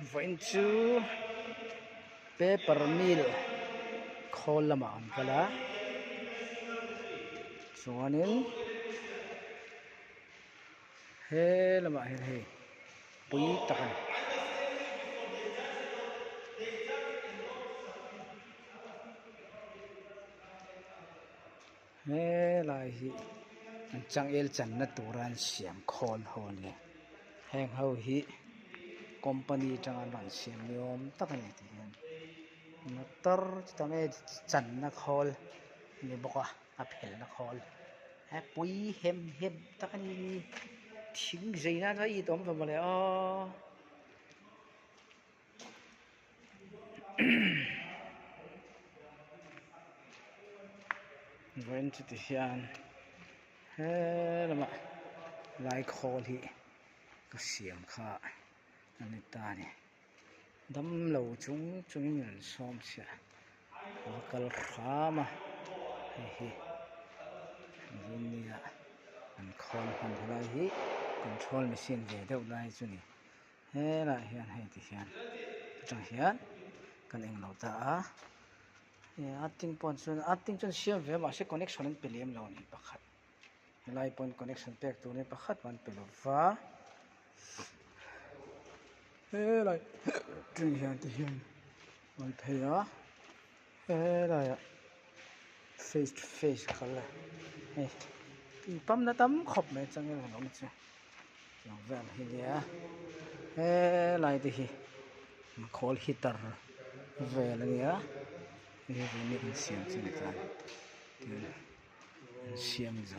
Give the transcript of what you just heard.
22 paper mill kholama an kala chuanin he lama he pui takan he lai hi changel chan na turan siam khol hon le heng ho hi company tanga ran siam niom takani ti hian motor chame chan na khol ni boka a phel na khol he pui hem takani thing zeina tha I tom to male a wen ti hian he lama lai khol hi ka siam kha ani ta ni dam lo chung in som sia kal khama hi dunia an khol han lai hi control machine ve deuh lai chu ni he la hian he ti hian chang hian kan eng lo ta a ating pon chun siam ve ma se connection an pelem lo ni pakhat helai pon connection pek tu ni pakhat wan pelova he lai chung hian ti hian wan phaya he lai face to face khala he pam na tam khop me changel lo ma che yang vel hi ya he lai ti hi khol hitar vel ni ya he ni in siam chin ta siam zo